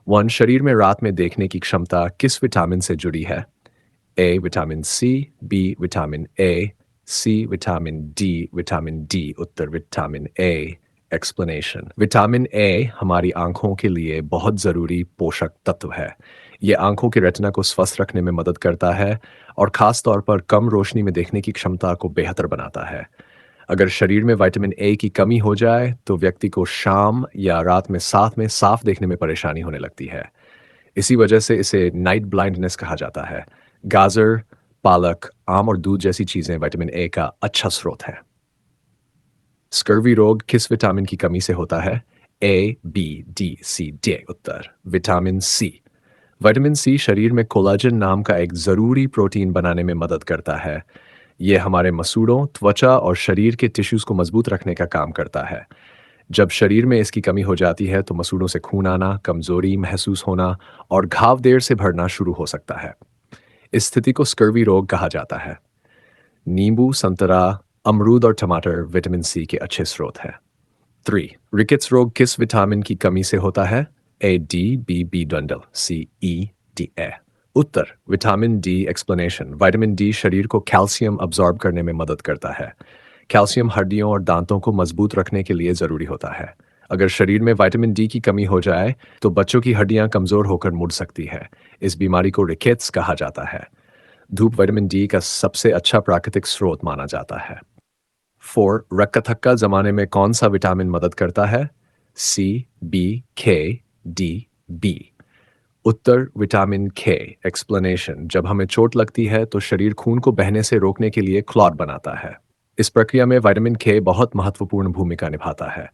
One शरीर में रात में देखने की क्षमता किस विटामिन से जुड़ी है? A vitamin C, B vitamin A, C vitamin D. उत्तर vitamin A. Explanation. Vitamin A हमारी आंखों के लिए बहुत ज़रूरी पोषक तत्व है। ये आंखों की रेटिना को स्वस्थ रखने में मदद करता है और ख़ास तौर पर कम रोशनी में देखने की क्षमता को बेहतर बनाता है। अगर शरीर में विटामिन ए की कमी हो जाए तो व्यक्ति को शाम या रात में साथ में साफ देखने में परेशानी होने लगती है। इसी वजह से इसे नाइट ब्लाइंडनेस कहा जाता है। गाजर, पालक, आम और दूध जैसी चीजें विटामिन ए का अच्छा स्रोत है। स्कर्वी रोग किस विटामिन की कमी से होता है? ए, बी, डी, सी, डी। उत्तर विटामिन सी। विटामिन सी शरीर में कोलाजन नाम का एक जरूरी प्रोटीन बनाने में मदद करता है। ये हमारे मसूड़ों, त्वचा और शरीर के टिश्यूज को मजबूत रखने का काम करता है। जब शरीर में इसकी कमी हो जाती है तो मसूड़ों से खून आना, कमजोरी महसूस होना और घाव देर से भरना शुरू हो सकता है। इस स्थिति को स्कर्वी रोग कहा जाता है। नींबू, संतरा, अमरूद और टमाटर विटामिन सी के अच्छे स्रोत हैं। 3. रिकेट्स रोग किस विटामिन की कमी से होता है? ए डी, बी बी डंडल, सी ई डी ए। उत्तर vitamin D. Explanation. Vitamin D शरीर को कैल्शियम अब्सॉर्ब करने में मदद करता है। कैल्शियम हड्डियों और दांतों को मजबूत रखने के लिए ज़रूरी होता है। अगर शरीर में विटामिन डी की कमी हो जाए तो बच्चों की हड्डियां कमज़ोर होकर मुड़ सकती है। इस बीमारी को रिकेट्स कहा जाता है। धूप विटामिन डी का सबसे अच्छा प्राकृतिक स्रोत माना जाता है। 4. रक्त जमाने में कौन सा विटामिन मदद करता है? सी, बी, के, डी, बी। उत्तर विटामिन के। एक्सप्लेनेशन। जब हमें चोट लगती है तो शरीर खून को बहने से रोकने के लिए क्लॉट बनाता है। इस प्रक्रिया में विटामिन के बहुत महत्वपूर्ण भूमिका निभाता है।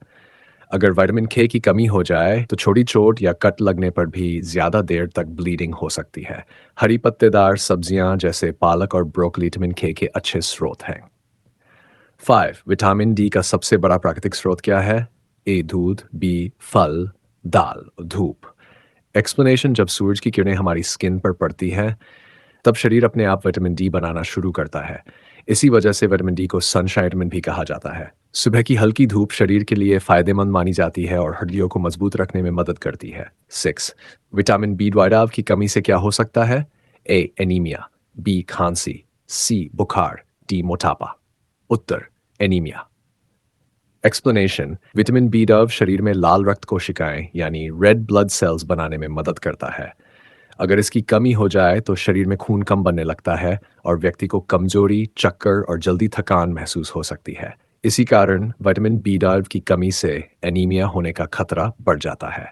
अगर विटामिन के की कमी हो जाए तो छोटी चोट या कट लगने पर भी ज्यादा देर तक ब्लीडिंग हो सकती है। हरी पत्तेदार सब्जियां जैसे पालक और ब्रोकली विटामिन के अच्छे स्रोत हैं। 5. विटामिन डी का सबसे बड़ा प्राकृतिक स्रोत क्या है? ए दूध, बी फल, दाल, धूप। एक्सप्लेनेशन। जब सूरज की किरणें हमारी स्किन पर पड़ती हैं तब शरीर अपने आप विटामिन डी बनाना शुरू करता है। इसी वजह से विटामिन डी को सनशाइन विटामिन भी कहा जाता है। सुबह की हल्की धूप शरीर के लिए फायदेमंद मानी जाती है और हड्डियों को मजबूत रखने में मदद करती है। 6. विटामिन बी 12 की कमी से क्या हो सकता है? ए एनीमिया, बी खांसी, सी बुखार, डी मोटापा। उत्तर एनीमिया। एक्सप्लेनेशन। विटामिन बी 12 शरीर में लाल रक्त कोशिकाएं यानी रेड ब्लड सेल्स बनाने में मदद करता है। अगर इसकी कमी हो जाए तो शरीर में खून कम बनने लगता है और व्यक्ति को कमजोरी, चक्कर और जल्दी थकान महसूस हो सकती है। इसी कारण विटामिन बी 12 की कमी से एनीमिया होने का खतरा बढ़ जाता है।